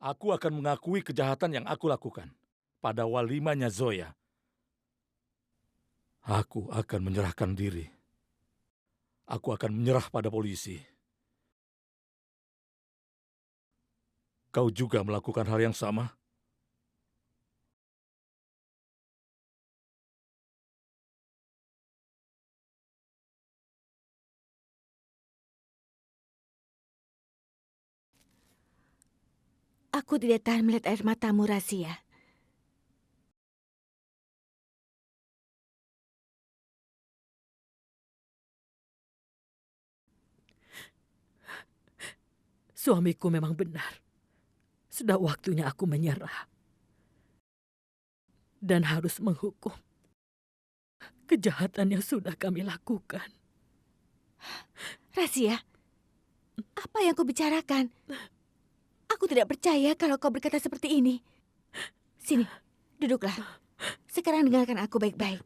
Aku akan mengakui kejahatan yang aku lakukan pada walimanya Zoya. Aku akan menyerahkan diri. Aku akan menyerah pada polisi. Kau juga melakukan hal yang sama? Aku tidak tahan melihat air matamu, Razia. Suamiku memang benar. Sudah waktunya aku menyerah. Dan harus menghukum kejahatan yang sudah kami lakukan. Razia, apa yang kau bicarakan? Aku tidak percaya kalau kau berkata seperti ini. Sini, duduklah. Sekarang dengarkan aku baik-baik.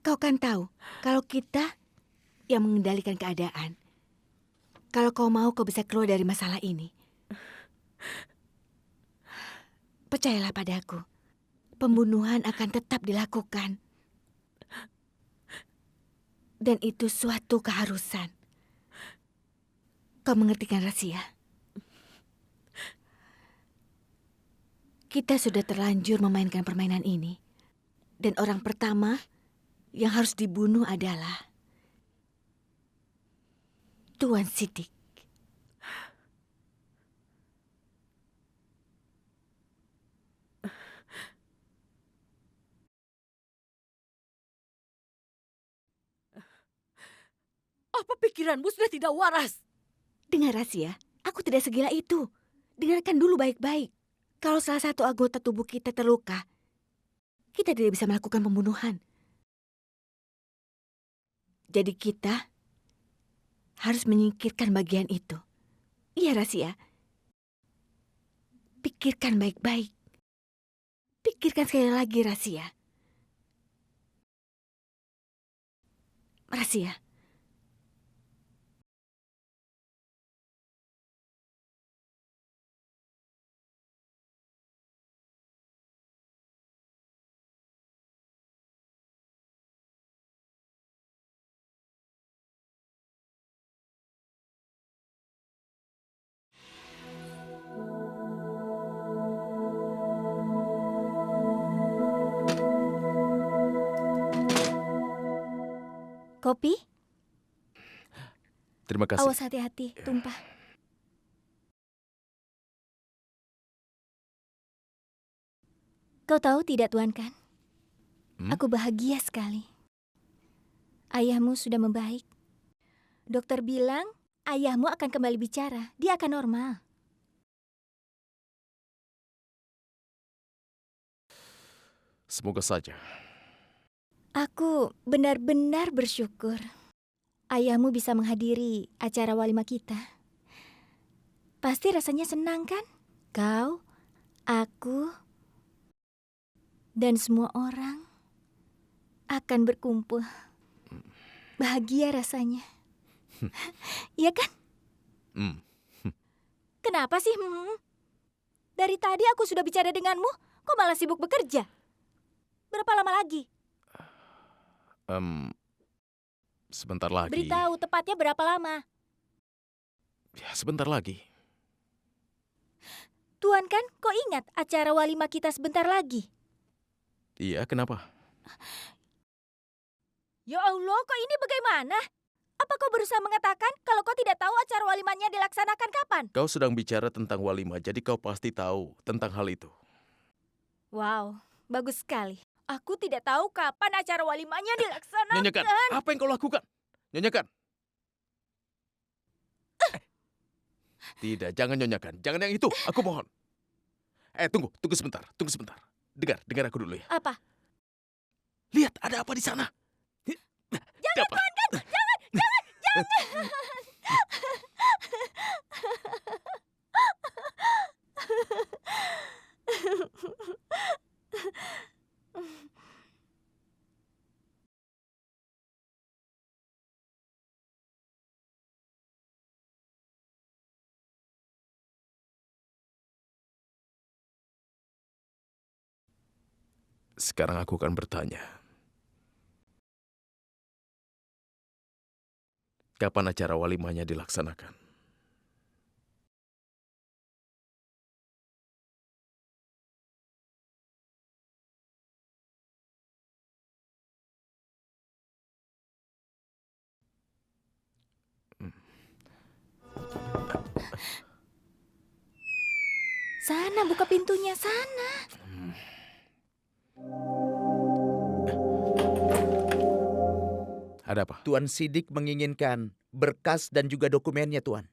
Kau kan tahu kalau kita yang mengendalikan keadaan. Kalau kau mau, kau bisa keluar dari masalah ini. Percayalah padaku, pembunuhan akan tetap dilakukan. Dan itu suatu keharusan. Kau mengerti kan, Razia? Kita sudah terlanjur memainkan permainan ini. Dan orang pertama yang harus dibunuh adalah Tuan Sidik. Apa pikiranmu sudah tidak waras? Dengar, Razia, aku tidak segila itu. Dengarkan dulu baik-baik. Kalau salah satu anggota tubuh kita terluka, kita tidak bisa melakukan pembunuhan. Jadi kita harus menyingkirkan bagian itu. Iya, Razia. Pikirkan baik-baik. Pikirkan sekali lagi, Razia. Razia. Kopi? Terima kasih. Awas hati-hati, tumpah. Kau tahu tidak, Tuan Kan? Aku bahagia sekali. Ayahmu sudah membaik. Dokter bilang ayahmu akan kembali bicara. Dia akan normal. Semoga saja. Aku benar-benar bersyukur ayahmu bisa menghadiri acara walimah kita. Pasti rasanya senang kan? Kau, aku, dan semua orang akan berkumpul. Bahagia rasanya. Iya kan? Hmm. Kenapa sih? Dari tadi aku sudah bicara denganmu, kok malah sibuk bekerja? Berapa lama lagi? Sebentar lagi. Beritahu tepatnya berapa lama? Ya, sebentar lagi. Tuan Kan, kok ingat acara walimah kita sebentar lagi? Iya, kenapa? Ya Allah, kok ini bagaimana? Apa kau berusaha mengatakan kalau kau tidak tahu acara walimahnya dilaksanakan kapan? Kau sedang bicara tentang walimah, jadi kau pasti tahu tentang hal itu. Wow, bagus sekali. Aku tidak tahu kapan acara walimahnya dilaksanakan. Nyanyikan, apa yang kau lakukan? Nyanyikan. Tidak, jangan nyanyikan. Jangan yang itu, aku mohon. Tunggu sebentar, tunggu sebentar. Dengar aku dulu ya. Apa? Lihat, ada apa di sana? Jangan, Apa? Tuan Kan! Jangan! Sekarang aku akan bertanya. Kapan acara walimahnya dilaksanakan? Sana, buka pintunya, sana. Ada apa? Tuan Sidik menginginkan berkas dan juga dokumennya, Tuan.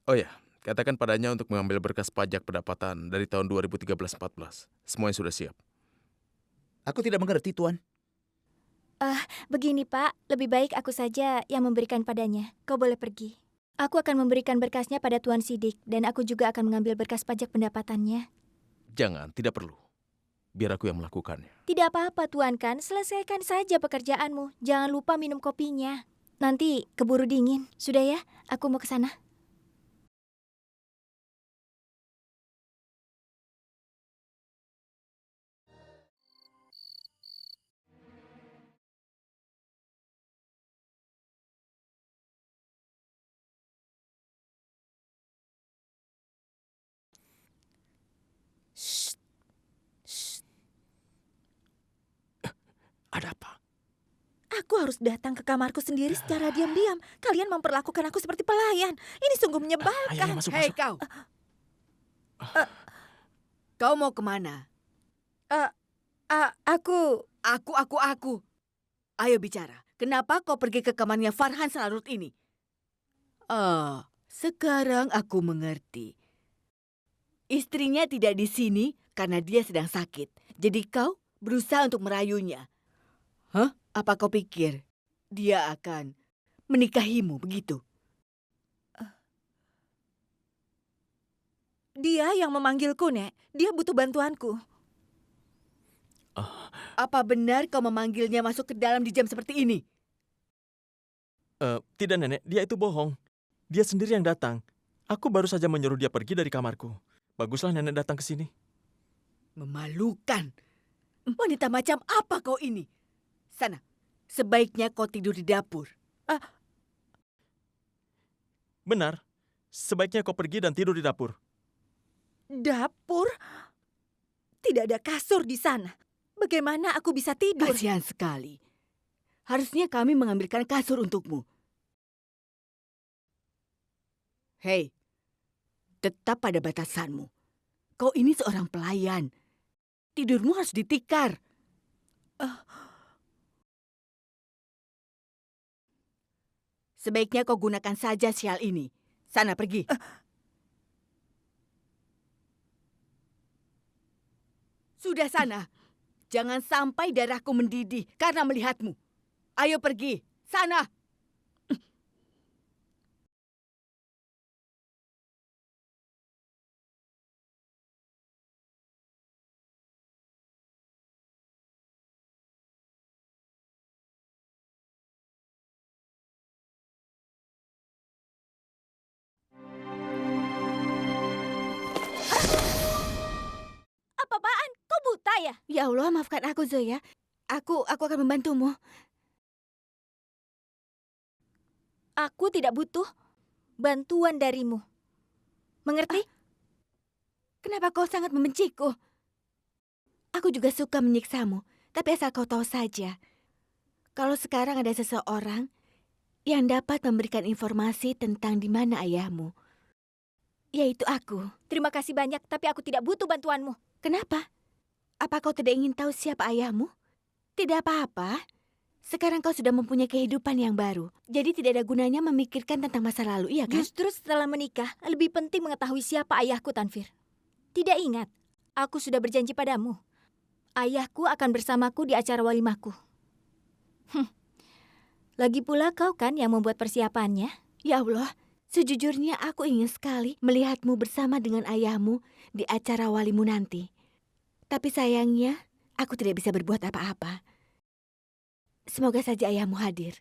Oh ya, katakan padanya untuk mengambil berkas pajak pendapatan dari tahun 2013-14. Semuanya sudah siap. Aku tidak mengerti, Tuan. Begini Pak, lebih baik aku saja yang memberikan padanya. Kau boleh pergi. Aku akan memberikan berkasnya pada Tuan Sidik dan aku juga akan mengambil berkas pajak pendapatannya. Jangan, tidak perlu. Biar aku yang melakukannya. Tidak apa-apa Tuan kan, selesaikan saja pekerjaanmu. Jangan lupa minum kopinya. Nanti keburu dingin. Sudah ya, aku mau ke sana. Ada apa? Aku harus datang ke kamarku sendiri secara diam-diam. Kalian memperlakukan aku seperti pelayan. Ini sungguh menyebalkan. Masuk, Hei masuk. kau. Kau mau kemana? Aku... Aku. Ayo bicara. Kenapa kau pergi ke kamarnya Farhan selarut ini? Sekarang aku mengerti. Istrinya tidak di sini karena dia sedang sakit. Jadi kau berusaha untuk merayunya. Hah? Apa kau pikir dia akan menikahimu begitu? Dia yang memanggilku, Nek. Dia butuh bantuanku. Apa benar kau memanggilnya masuk ke dalam di jam seperti ini? Tidak nenek, dia itu bohong. Dia sendiri yang datang. Aku baru saja menyuruh dia pergi dari kamarku. Baguslah nenek datang ke sini. Memalukan. Wanita macam apa kau ini? Sana, sebaiknya kau tidur di dapur. Benar, sebaiknya kau pergi dan tidur di dapur. Dapur? Tidak ada kasur di sana. Bagaimana aku bisa tidur? Kasihan sekali. Harusnya kami mengambilkan kasur untukmu. Hei, tetap pada batasanmu. Kau ini seorang pelayan. Tidurmu harus ditikar. Sebaiknya kau gunakan saja sial ini. Sana pergi. Sudah sana. Jangan sampai darahku mendidih karena melihatmu. Ayo pergi. Sana. Apa-apaan? Kau buta ya? Ya Allah, maafkan aku, Zoya. Aku akan membantumu. Aku tidak butuh bantuan darimu. Mengerti? Kenapa kau sangat membenciku? Aku juga suka menyiksamu, tapi asal kau tahu saja. Kalau sekarang ada seseorang yang dapat memberikan informasi tentang di mana ayahmu, yaitu aku. Terima kasih banyak, tapi aku tidak butuh bantuanmu. Kenapa? Apa kau tidak ingin tahu siapa ayahmu? Tidak apa-apa. Sekarang kau sudah mempunyai kehidupan yang baru. Jadi tidak ada gunanya memikirkan tentang masa lalu, iya kan? Justru setelah menikah, lebih penting mengetahui siapa ayahku, Tanfir. Tidak ingat, aku sudah berjanji padamu. Ayahku akan bersamaku di acara walimahku. Lagi pula kau kan yang membuat persiapannya. Ya Allah, sejujurnya aku ingin sekali melihatmu bersama dengan ayahmu di acara walimu nanti. Tapi sayangnya, aku tidak bisa berbuat apa-apa. Semoga saja ayahmu hadir.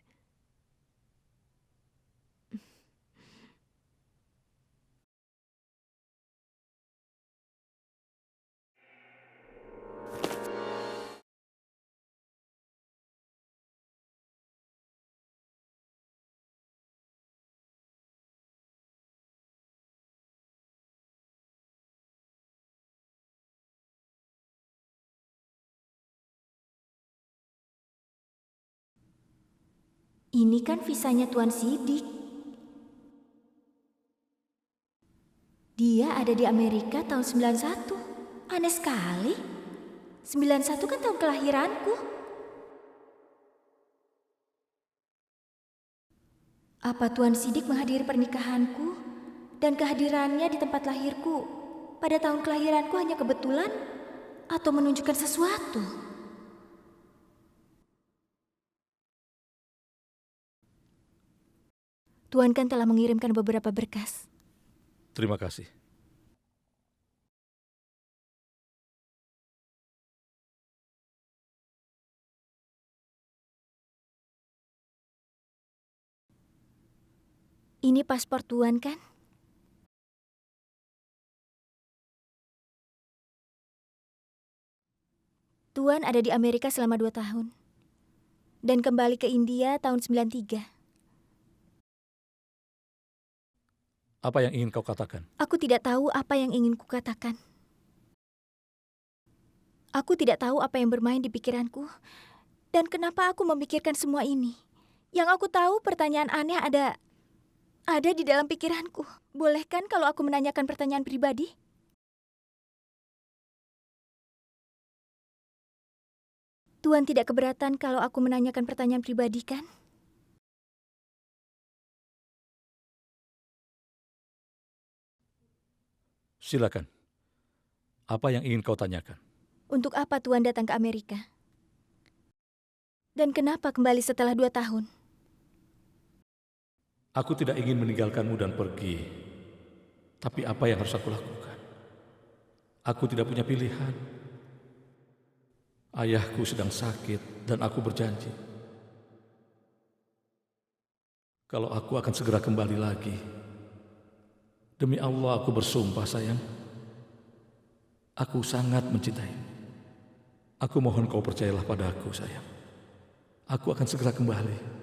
Ini kan visanya Tuan Sidik. Dia ada di Amerika tahun 91. Aneh sekali. 91 kan tahun kelahiranku. Apa Tuan Sidik menghadiri pernikahanku dan kehadirannya di tempat lahirku pada tahun kelahiranku hanya kebetulan atau menunjukkan sesuatu? Tuan kan telah mengirimkan beberapa berkas. Terima kasih. Ini paspor Tuan kan? Tuan ada di Amerika selama 2 tahun. Dan kembali ke India tahun 93. Apa yang ingin kau katakan? Aku tidak tahu apa yang ingin kukatakan. Aku tidak tahu apa yang bermain di pikiranku. Dan kenapa aku memikirkan semua ini. Yang aku tahu pertanyaan aneh ada di dalam pikiranku. Boleh kan kalau aku menanyakan pertanyaan pribadi? Tuan tidak keberatan kalau aku menanyakan pertanyaan pribadi kan? Silakan. Apa yang ingin kau tanyakan? Untuk apa Tuan datang ke Amerika? Dan kenapa kembali setelah 2 tahun? Aku tidak ingin meninggalkanmu dan pergi. Tapi apa yang harus aku lakukan? Aku tidak punya pilihan. Ayahku sedang sakit dan aku berjanji. Kalau aku akan segera kembali lagi. Demi Allah aku bersumpah sayang. Aku sangat mencintaimu. Aku mohon kau percayalah padaku sayang. Aku akan segera kembali.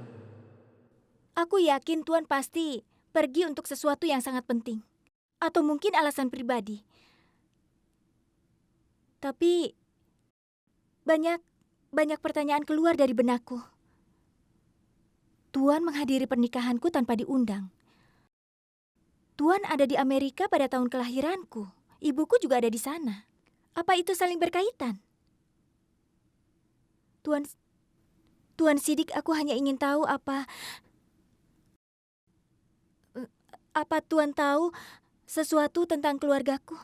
Aku yakin Tuan pasti pergi untuk sesuatu yang sangat penting. Atau mungkin alasan pribadi. Tapi banyak pertanyaan keluar dari benakku. Tuan menghadiri pernikahanku tanpa diundang. Tuan ada di Amerika pada tahun kelahiranku. Ibuku juga ada di sana. Apa itu saling berkaitan? Tuan Sidik, aku hanya ingin tahu apa Tuan tahu sesuatu tentang keluargaku?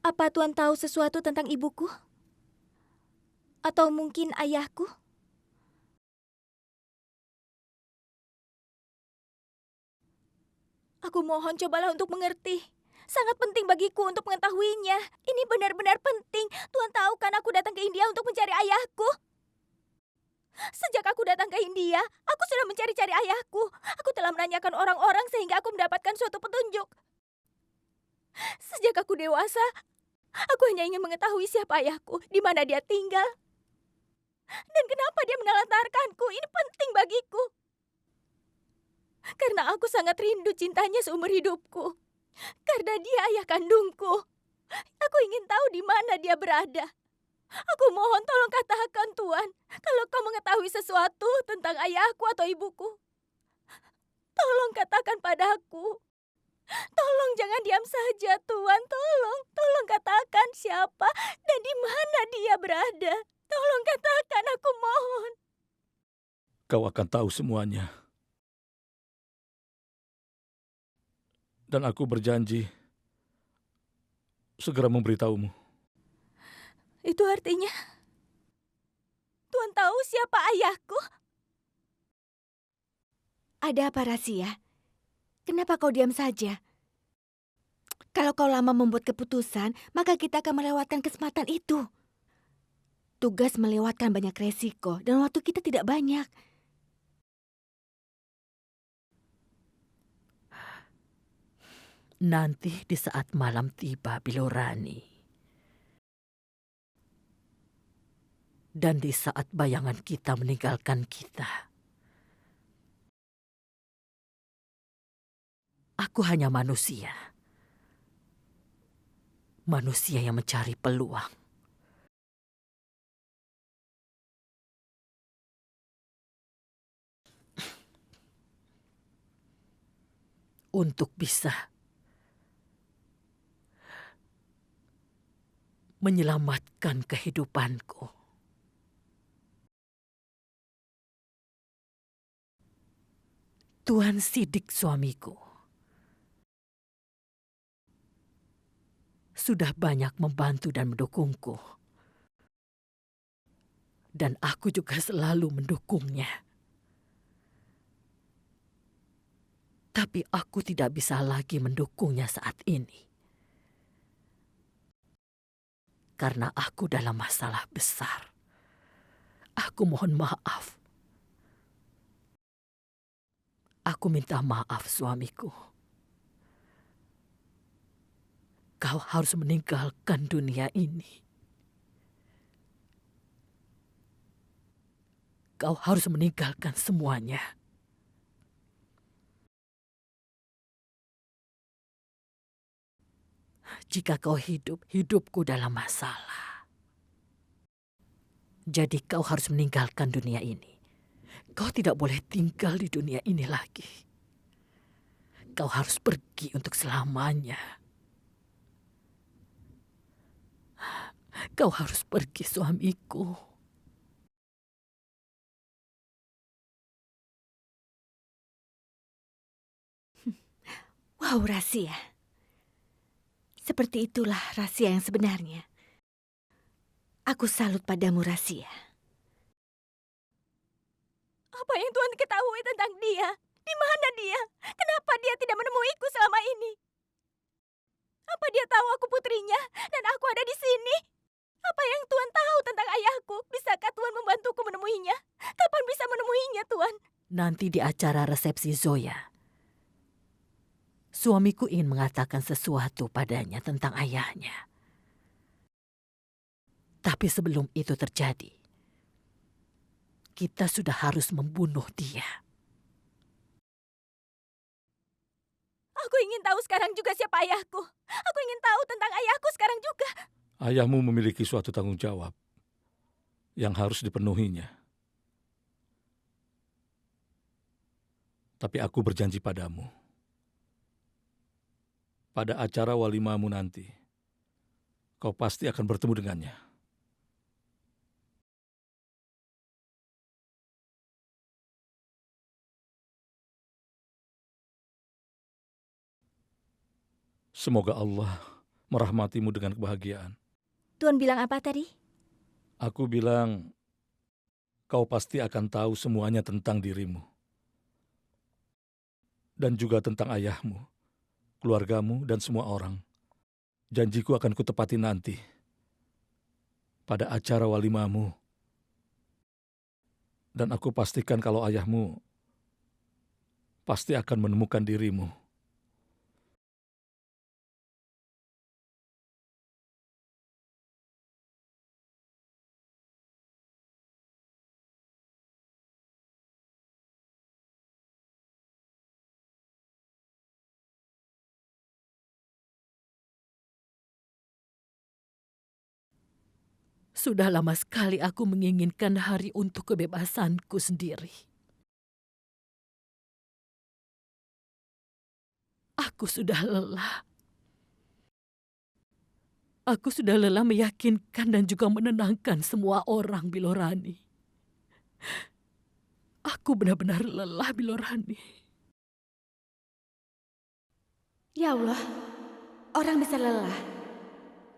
Apa Tuan tahu sesuatu tentang ibuku? Atau mungkin ayahku? Aku mohon cobalah untuk mengerti. Sangat penting bagiku untuk mengetahuinya. Ini benar-benar penting. Tuan tahu kan aku datang ke India untuk mencari ayahku. Sejak aku datang ke India, aku sudah mencari-cari ayahku. Aku telah menanyakan orang-orang sehingga aku mendapatkan suatu petunjuk. Sejak aku dewasa, aku hanya ingin mengetahui siapa ayahku, di mana dia tinggal, dan kenapa dia menelantarkanku. Ini penting bagiku. Karena aku sangat rindu cintanya seumur hidupku. Karena dia ayah kandungku. Aku ingin tahu di mana dia berada. Aku mohon tolong katakan Tuan, kalau kau mengetahui sesuatu tentang ayahku atau ibuku. Tolong katakan padaku. Tolong jangan diam saja Tuan, tolong katakan siapa dan di mana dia berada. Tolong katakan, aku mohon. Kau akan tahu semuanya. Dan aku berjanji segera memberitahumu. Itu artinya Tuan tahu siapa ayahku? Ada apa rahasia? Kenapa kau diam saja? Kalau kau lama membuat keputusan, maka kita akan melewatkan kesempatan itu. Tugas melewatkan banyak resiko dan waktu kita tidak banyak. Nanti di saat malam tiba Bilorani. Dan di saat bayangan kita meninggalkan kita. Aku hanya manusia. Manusia yang mencari peluang. untuk bisa menyelamatkan kehidupanku. Tuan Sidik suamiku sudah banyak membantu dan mendukungku. Dan aku juga selalu mendukungnya. Tapi aku tidak bisa lagi mendukungnya saat ini. Karena aku dalam masalah besar. Aku mohon maaf. Aku minta maaf suamiku. Kau harus meninggalkan dunia ini. Kau harus meninggalkan semuanya. Jika kau hidup, hidupku dalam masalah. Jadi kau harus meninggalkan dunia ini. Kau tidak boleh tinggal di dunia ini lagi. Kau harus pergi untuk selamanya. Kau harus pergi, suamiku. Wow, Rahasia. Seperti itulah rahasia yang sebenarnya. Aku salut padamu, Rahasia. Apa yang Tuhan ketahui tentang dia? Di mana dia? Kenapa dia tidak menemuiku selama ini? Apa dia tahu aku putrinya dan aku ada di sini? Apa yang Tuhan tahu tentang ayahku? Bisakah Tuhan membantuku menemuinya? Kapan bisa menemuinya, Tuhan? Nanti di acara resepsi Zoya, suamiku ingin mengatakan sesuatu padanya tentang ayahnya. Tapi sebelum itu terjadi, kita sudah harus membunuh dia. Aku ingin tahu sekarang juga siapa ayahku. Aku ingin tahu tentang ayahku sekarang juga. Ayahmu memiliki suatu tanggung jawab yang harus dipenuhinya. Tapi aku berjanji padamu, pada acara walimamu nanti, kau pasti akan bertemu dengannya. Semoga Allah merahmatimu dengan kebahagiaan. Tuhan bilang apa tadi? Aku bilang, kau pasti akan tahu semuanya tentang dirimu. Dan juga tentang ayahmu, keluargamu, dan semua orang. Janjiku akan kutepati nanti, pada acara walimamu. Dan aku pastikan kalau ayahmu pasti akan menemukan dirimu. Sudah lama sekali aku menginginkan hari untuk kebebasanku sendiri. Aku sudah lelah. Aku sudah lelah meyakinkan dan juga menenangkan semua orang, Bilorani. Aku benar-benar lelah, Bilorani. Ya Allah, orang bisa lelah.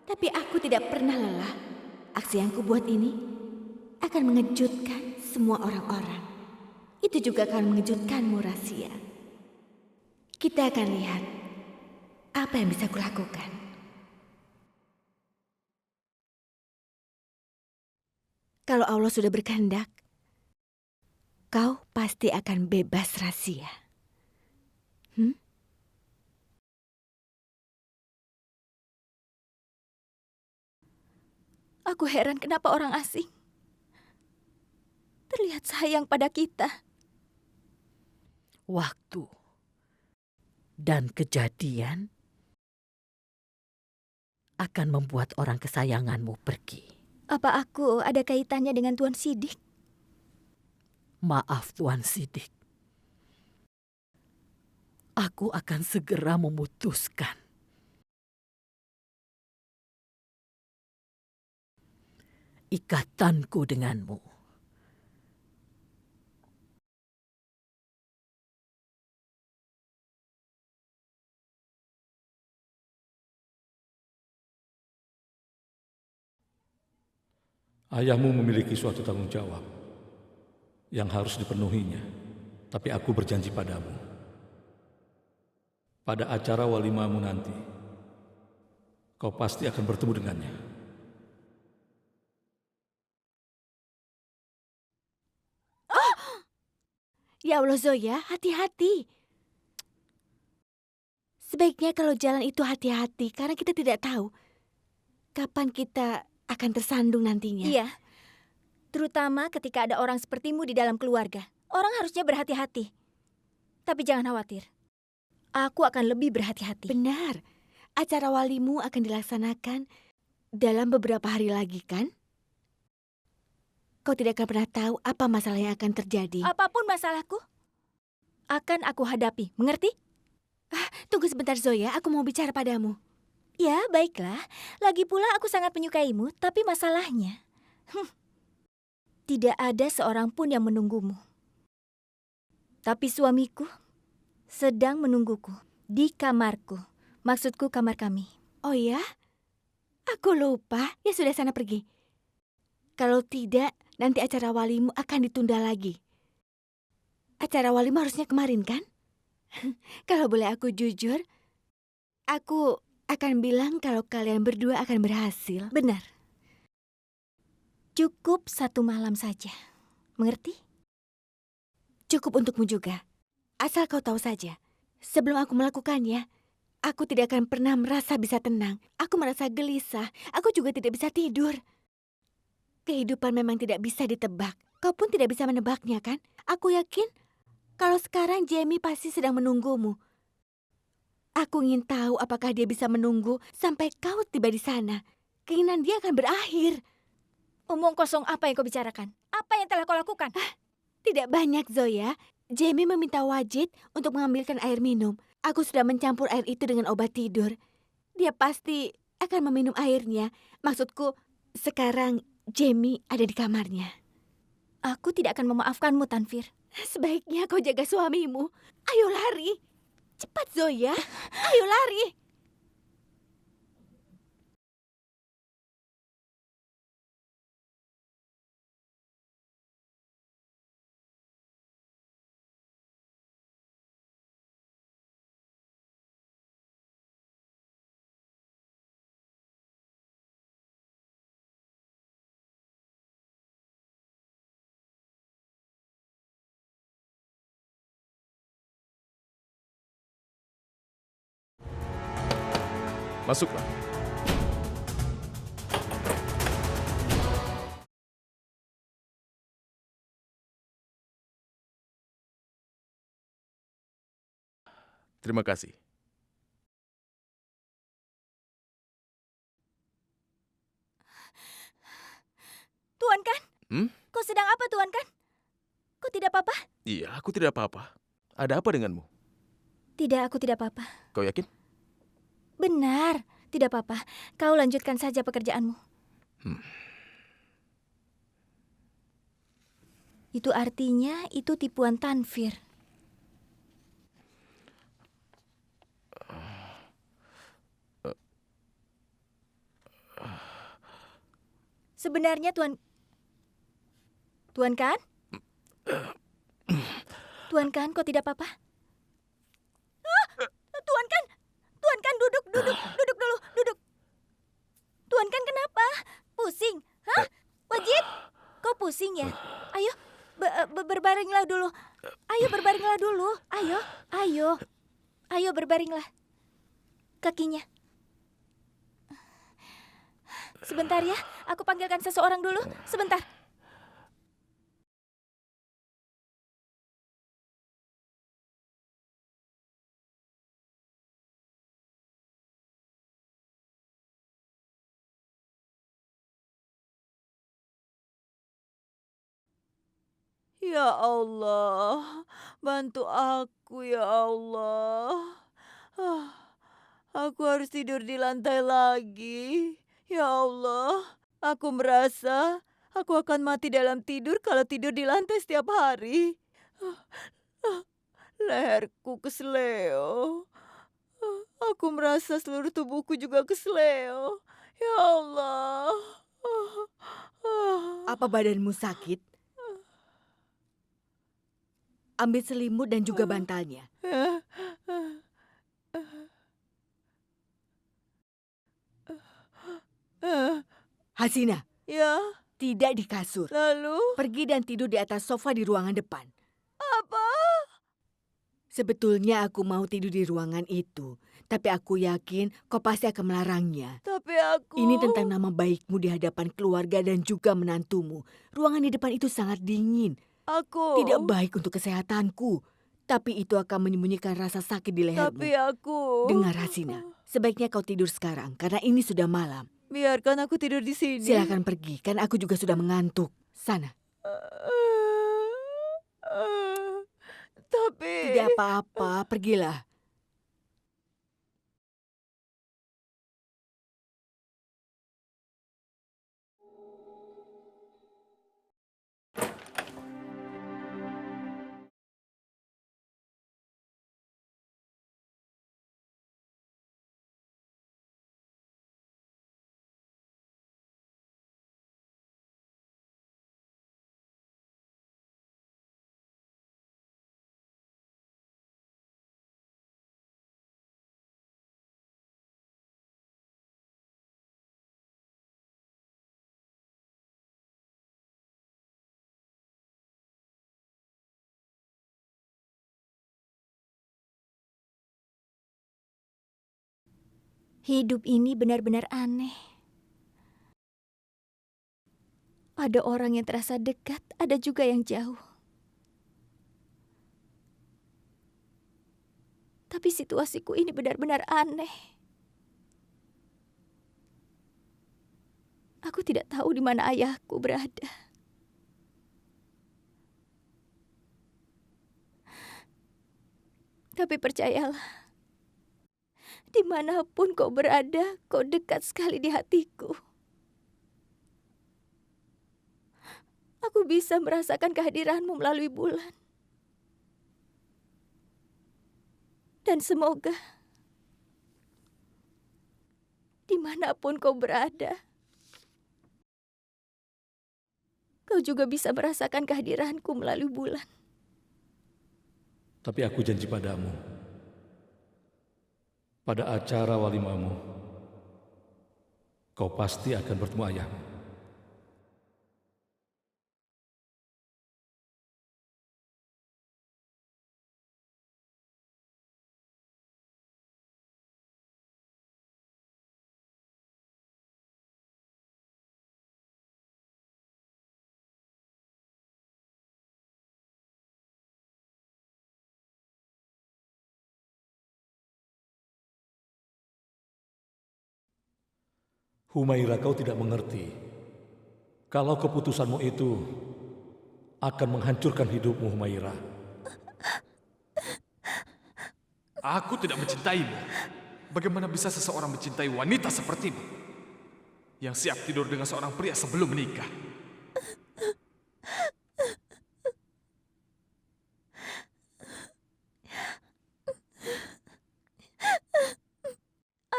Tapi aku tidak pernah lelah. Aksi yang kubuat ini akan mengejutkan semua orang-orang. Itu juga akan mengejutkanmu, Rahasia. Kita akan lihat apa yang bisa kulakukan. Kalau Allah sudah berkehendak, kau pasti akan bebas, Rahasia. Aku heran kenapa orang asing terlihat sayang pada kita. Waktu dan kejadian akan membuat orang kesayanganmu pergi. Apa aku ada kaitannya dengan Tuan Sidik? Maaf, Tuan Sidik. aku akan segera memutuskan. Ikatanku denganmu. Ayahmu memiliki suatu tanggung jawab yang harus dipenuhinya. Tapi aku berjanji padamu, pada acara walimamu nanti, kau pasti akan bertemu dengannya. Ya Allah Zoya, hati-hati. Sebaiknya kalau jalan itu hati-hati karena kita tidak tahu kapan kita akan tersandung nantinya. Iya, terutama ketika ada orang sepertimu di dalam keluarga. Orang harusnya berhati-hati. Tapi jangan khawatir, aku akan lebih berhati-hati. Benar, acara walimu akan dilaksanakan dalam beberapa hari lagi kan? Kau tidak akan pernah tahu apa masalah yang akan terjadi. Apapun masalahku, akan aku hadapi. Mengerti? Tunggu sebentar Zoya, aku mau bicara padamu. Ya, baiklah. Lagi pula aku sangat menyukaimu, tapi masalahnya... tidak ada seorang pun yang menunggumu. Tapi suamiku sedang menungguku di kamarku. Maksudku kamar kami. Oh ya? Aku lupa. Ya sudah, sana pergi. Kalau tidak, nanti acara walimu akan ditunda lagi. Acara walimu harusnya kemarin kan? Kalau boleh aku jujur, aku akan bilang kalau kalian berdua akan berhasil. Benar. Cukup 1 malam saja. Mengerti? Cukup untukmu juga. Asal kau tahu saja, sebelum aku melakukannya, aku tidak akan pernah merasa bisa tenang. Aku merasa gelisah. Aku juga tidak bisa tidur. Kehidupan memang tidak bisa ditebak. Kau pun tidak bisa menebaknya kan? Aku yakin kalau sekarang Jamie pasti sedang menunggumu. Aku ingin tahu apakah dia bisa menunggu sampai kau tiba di sana. Keinginan dia akan berakhir. Omong kosong apa yang kau bicarakan? Apa yang telah kau lakukan? Tidak banyak, Zoya. Jamie meminta Wajid untuk mengambilkan air minum. Aku sudah mencampur air itu dengan obat tidur. Dia pasti akan meminum airnya. Maksudku, sekarang Jamie ada di kamarnya. Aku tidak akan memaafkanmu, Tanfir. Sebaiknya kau jaga suamimu. Ayo lari. Cepat, Zoya. Ayo lari. Masuklah. Terima kasih. Tuan Kan? Hmm? Kau sedang apa, Tuan Kan? Kau tidak apa-apa? Iya, aku tidak apa-apa. Ada apa denganmu? Tidak, aku tidak apa-apa. Kau yakin? Benar, tidak apa-apa. Kau lanjutkan saja pekerjaanmu. Itu artinya itu tipuan Tanfir. Sebenarnya Tuan Kan? Tuan Kan, kau tidak apa-apa? Tuan Kan! Tuan Kan, duduk dulu, duduk. Tuan Kan kenapa? Pusing? Hah? Wajid? Kau pusing ya? Ayo, berbaringlah dulu. Ayo berbaringlah dulu. Ayo berbaringlah. Kakinya. Sebentar ya, aku panggilkan seseorang dulu. Sebentar. Ya Allah, bantu aku ya Allah. Ah, aku harus tidur di lantai lagi. Ya Allah, aku merasa aku akan mati dalam tidur kalau tidur di lantai setiap hari. Ah, ah, Leherku kesleo. Aku merasa seluruh tubuhku juga kesleo. Ya Allah. Apa badanmu sakit? Ambil selimut dan juga bantalnya. Hasina, Ya, tidak di kasur. lalu Pergi dan tidur di atas sofa di ruangan depan. apa? Sebetulnya aku mau tidur di ruangan itu, tapi aku yakin kau pasti akan melarangnya. Tapi aku... Ini tentang nama baikmu di hadapan keluarga dan juga menantumu. Ruangan di depan itu sangat dingin. Aku... Tidak baik untuk kesehatanku. Tapi itu akan menyembunyikan rasa sakit di lehermu. Tapi aku... Dengar Hasina, sebaiknya kau tidur sekarang karena ini sudah malam. Biarkan aku tidur di sini. Silakan pergi, kan aku juga sudah mengantuk. Sana. Tapi... Tidak apa-apa, pergilah. Hidup ini benar-benar aneh. Ada orang yang terasa dekat, ada juga yang jauh. Tapi situasiku ini benar-benar aneh. Aku tidak tahu di mana ayahku berada. Tapi percayalah, dimanapun kau berada, kau dekat sekali di hatiku. Aku bisa merasakan kehadiranmu melalui bulan. Dan semoga dimanapun kau berada, kau juga bisa merasakan kehadiranku melalui bulan. Tapi aku janji padamu, pada acara walimamu, kau pasti akan bertemu ayahmu. Humaira, kau tidak mengerti kalau keputusanmu itu akan menghancurkan hidupmu, Humaira. Aku tidak mencintaimu. Bagaimana bisa seseorang mencintai wanita sepertimu? Yang siap tidur dengan seorang pria sebelum menikah.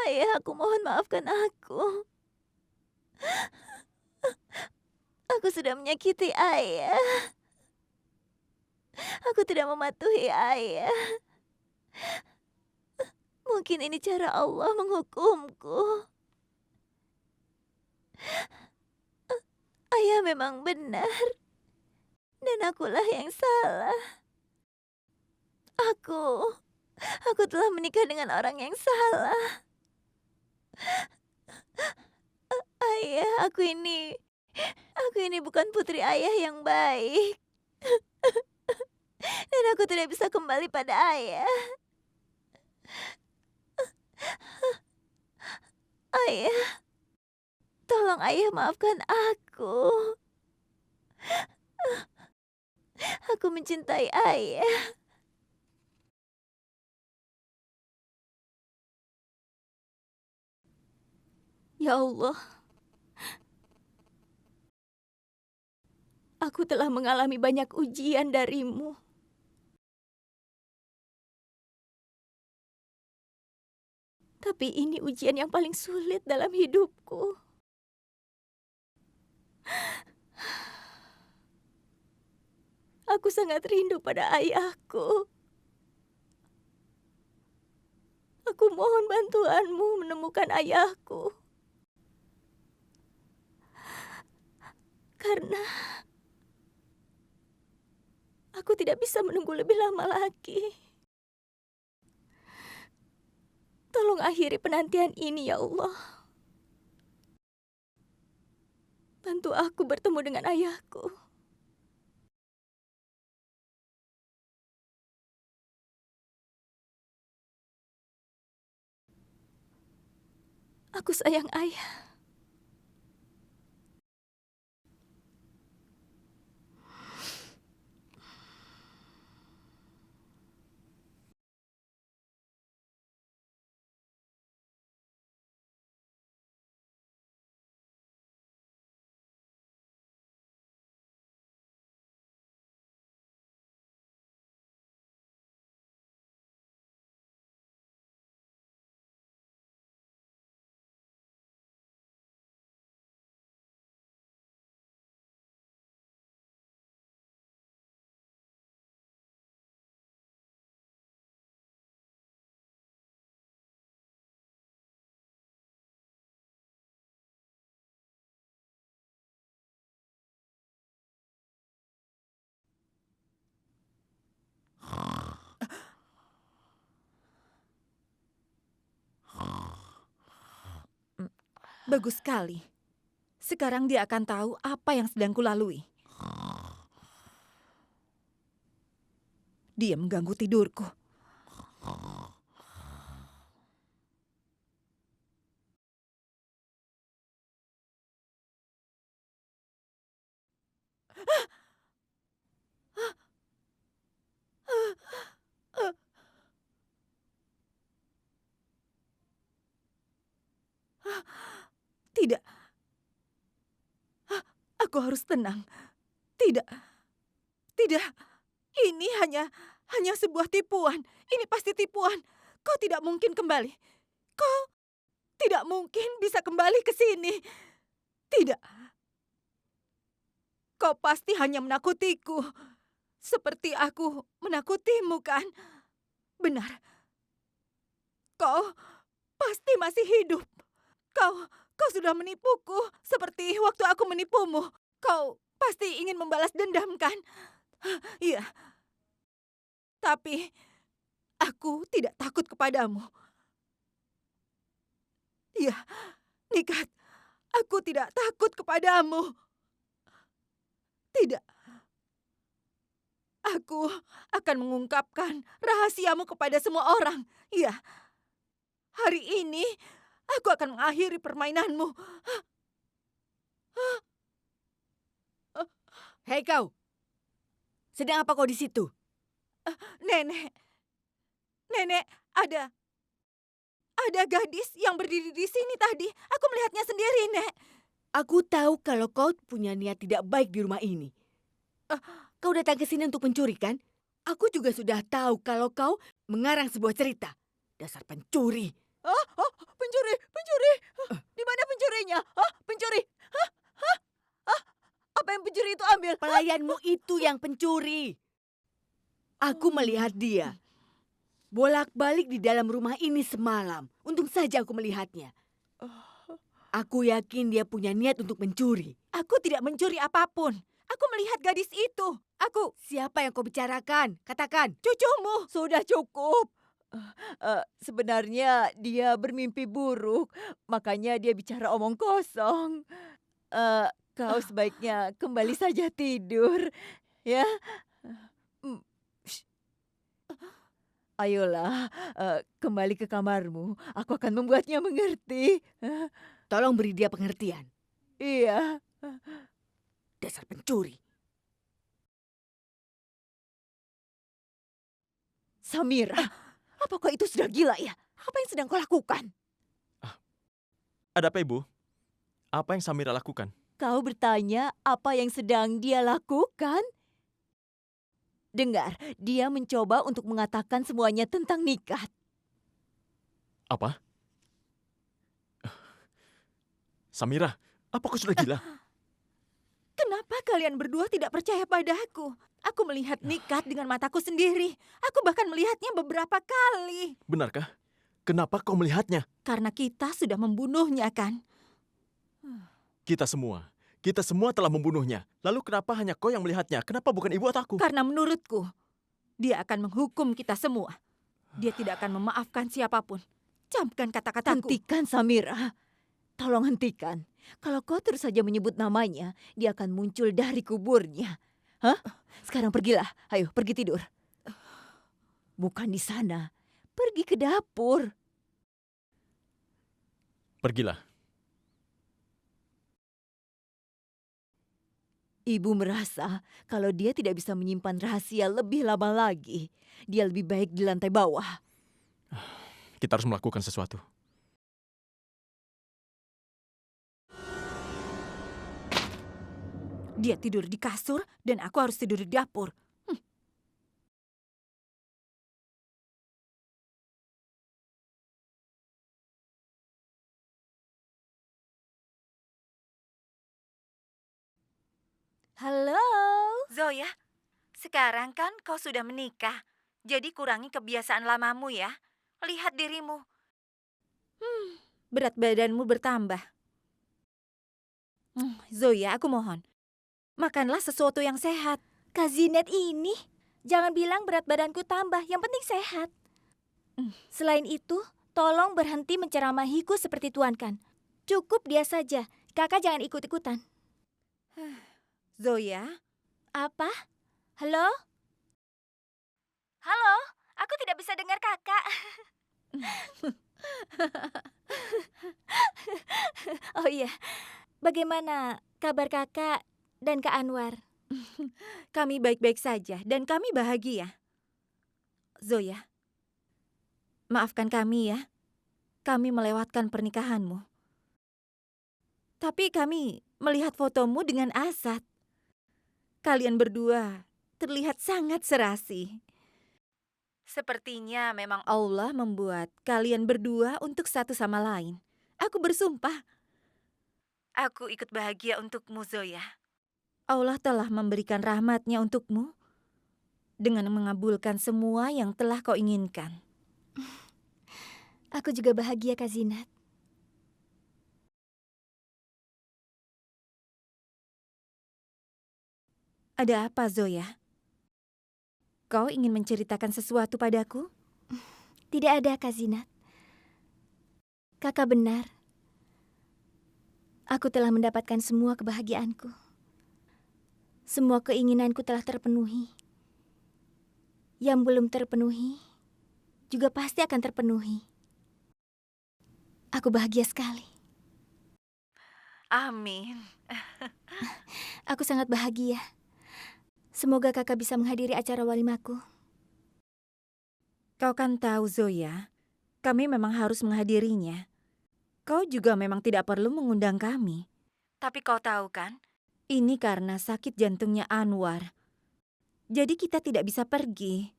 Ayah, aku mohon maafkan aku. Aku sudah menyakiti ayah. Aku tidak mematuhi ayah. Mungkin ini cara Allah menghukumku. Ayah memang benar. Dan akulah yang salah. Aku telah menikah dengan orang yang salah. Ayah, aku ini bukan putri ayah yang baik. Dan aku tidak bisa kembali pada ayah. Ayah, tolong ayah maafkan aku. Aku mencintai ayah. Ya Allah, aku telah mengalami banyak ujian darimu. Tapi ini ujian yang paling sulit dalam hidupku. Aku sangat rindu pada ayahku. Aku mohon bantuanmu menemukan ayahku. Karena aku tidak bisa menunggu lebih lama lagi. Tolong akhiri penantian ini, ya Allah. Bantu aku bertemu dengan ayahku. Aku sayang ayah. Bagus sekali. Sekarang dia akan tahu apa yang sedang kulalui. Dia mengganggu tidurku. Tidak. Aku harus tenang. Tidak. Tidak. Ini hanya sebuah tipuan. Ini pasti tipuan. Kau tidak mungkin kembali. Kau tidak mungkin bisa kembali ke sini. Tidak. Kau pasti hanya menakutiku. Seperti aku menakutimu, kan? Benar. Kau pasti masih hidup. Kau sudah menipuku seperti waktu aku menipumu. Kau pasti ingin membalas dendam, kan? Iya. Tapi aku tidak takut kepadamu. Iya, Nikat. Aku tidak takut kepadamu. Tidak. Aku akan mengungkapkan rahasiamu kepada semua orang. Iya. Hari ini aku akan mengakhiri permainanmu. Hei kau, sedang apa kau di situ? Nenek. Nenek, ada gadis yang berdiri di sini tadi. Aku melihatnya sendiri, Nek. Aku tahu kalau kau punya niat tidak baik di rumah ini. Kau datang ke sini untuk mencuri, kan? Aku juga sudah tahu kalau kau mengarang sebuah cerita. Dasar pencuri. Pencuri. Di mana pencurinya? Pencuri. Apa yang pencuri itu ambil? Pelayanmu itu yang pencuri. Aku melihat dia bolak-balik di dalam rumah ini semalam. Untung saja aku melihatnya. Aku yakin dia punya niat untuk mencuri. Aku tidak mencuri apapun. Aku melihat gadis itu. Siapa yang kau bicarakan? Katakan. Cucumu. Sudah cukup. Sebenarnya dia bermimpi buruk, makanya dia bicara omong kosong. Kau sebaiknya kembali saja tidur, ya. Ayolah, kembali ke kamarmu. Aku akan membuatnya mengerti. Tolong beri dia pengertian. Iya. Dasar pencuri. Samira. Apa kau itu sudah gila ya? Apa yang sedang kau lakukan? Ada apa, Ibu? Apa yang Samira lakukan? Kau bertanya apa yang sedang dia lakukan? Dengar, dia mencoba untuk mengatakan semuanya tentang nikah. Apa? Samira, apa kau sudah gila? Kenapa kalian berdua tidak percaya padaku? Aku melihat Nikat dengan mataku sendiri. Aku bahkan melihatnya beberapa kali. Benarkah? Kenapa kau melihatnya? Karena kita sudah membunuhnya, kan? Kita semua telah membunuhnya. Lalu kenapa hanya kau yang melihatnya? Kenapa bukan ibu atau aku? Karena menurutku, dia akan menghukum kita semua. Dia tidak akan memaafkan siapapun. Camkan kata-kataku. Hentikan, Samira. Tolong hentikan. Kalau kau terus saja menyebut namanya, dia akan muncul dari kuburnya. Hah? Sekarang pergilah. Ayo, pergi tidur. Bukan di sana. Pergi ke dapur. Pergilah. Ibu merasa kalau dia tidak bisa menyimpan rahasia lebih lama lagi, dia lebih baik di lantai bawah. Kita harus melakukan sesuatu. Dia tidur di kasur dan aku harus tidur di dapur. Halo. Zoya, sekarang kan kau sudah menikah. Jadi kurangi kebiasaan lamamu ya. Lihat dirimu. Berat badanmu bertambah. Zoya, aku mohon. Makanlah sesuatu yang sehat. Kak Zinet ini, jangan bilang berat badanku tambah, yang penting sehat. Selain itu, tolong berhenti menceramahiku seperti Tuan Kan. Cukup dia saja, kakak jangan ikut-ikutan. Zoya, Apa? Halo? Halo, aku tidak bisa dengar kakak. Oh iya, bagaimana kabar kakak dan Kak Anwar? kami baik-baik saja dan kami bahagia. Zoya, maafkan kami ya. Kami melewatkan pernikahanmu. Tapi kami melihat fotomu dengan Asad. Kalian berdua terlihat sangat serasi. Sepertinya memang Allah membuat kalian berdua untuk satu sama lain. Aku bersumpah. Aku ikut bahagia untukmu, Zoya. Allah telah memberikan rahmatnya untukmu dengan mengabulkan semua yang telah kau inginkan. Aku juga bahagia, Kak Zinat. Ada apa, Zoya? Kau ingin menceritakan sesuatu padaku? Tidak ada, Kak Zinat. Kakak benar. Aku telah mendapatkan semua kebahagiaanku. Semua keinginanku telah terpenuhi. Yang belum terpenuhi juga pasti akan terpenuhi. Aku bahagia sekali. Amin. Aku sangat bahagia. Semoga kakak bisa menghadiri acara walimaku. Kau kan tahu, Zoya, kami memang harus menghadirinya. Kau juga memang tidak perlu mengundang kami. Tapi kau tahu kan, Ini karena sakit jantungnya Anwar. Jadi kita tidak bisa pergi.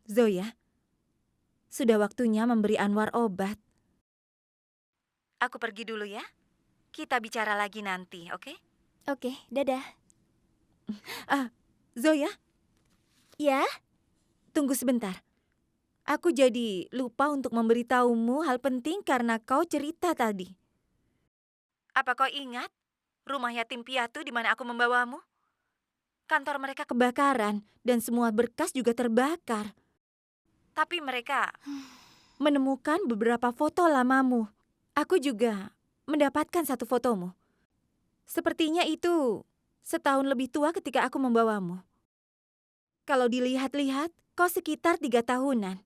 Zoya, sudah waktunya memberi Anwar obat. aku pergi dulu ya. Kita bicara lagi nanti, oke? Oke, dadah. Zoya, Ya? tunggu sebentar. Aku jadi lupa untuk memberitahumu hal penting karena kau cerita tadi. Apa kau ingat rumah yatim piatu di mana aku membawamu? Kantor mereka kebakaran dan semua berkas juga terbakar. Tapi mereka Menemukan beberapa foto lamamu. Aku juga mendapatkan satu fotomu. Sepertinya itu setahun lebih tua ketika aku membawamu. Kalau dilihat-lihat, kau sekitar 3 tahunan.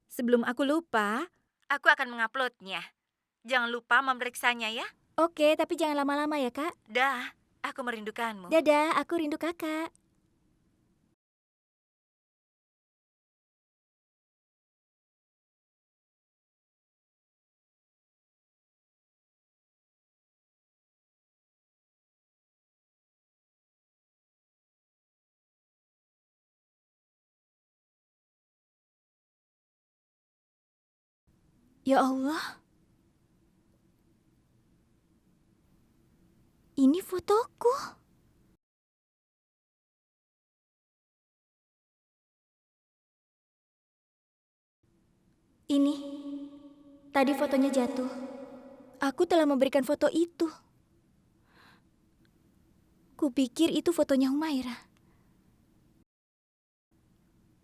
Sebelum aku lupa, aku akan menguploadnya. Jangan lupa memeriksanya ya. Oke, tapi jangan lama-lama ya, Kak. Dah. Aku merindukanmu. Dadah, aku rindu kakak. Ya Allah. Ini fotoku. Ini. Tadi fotonya jatuh. Aku telah memberikan foto itu. Kupikir itu fotonya Humaira.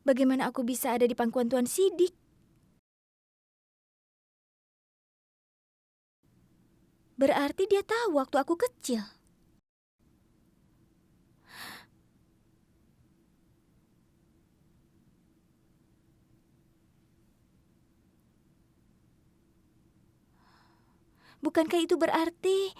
Bagaimana aku bisa ada di pangkuan Tuan Sidik? Berarti dia tahu waktu aku kecil. Bukankah itu berarti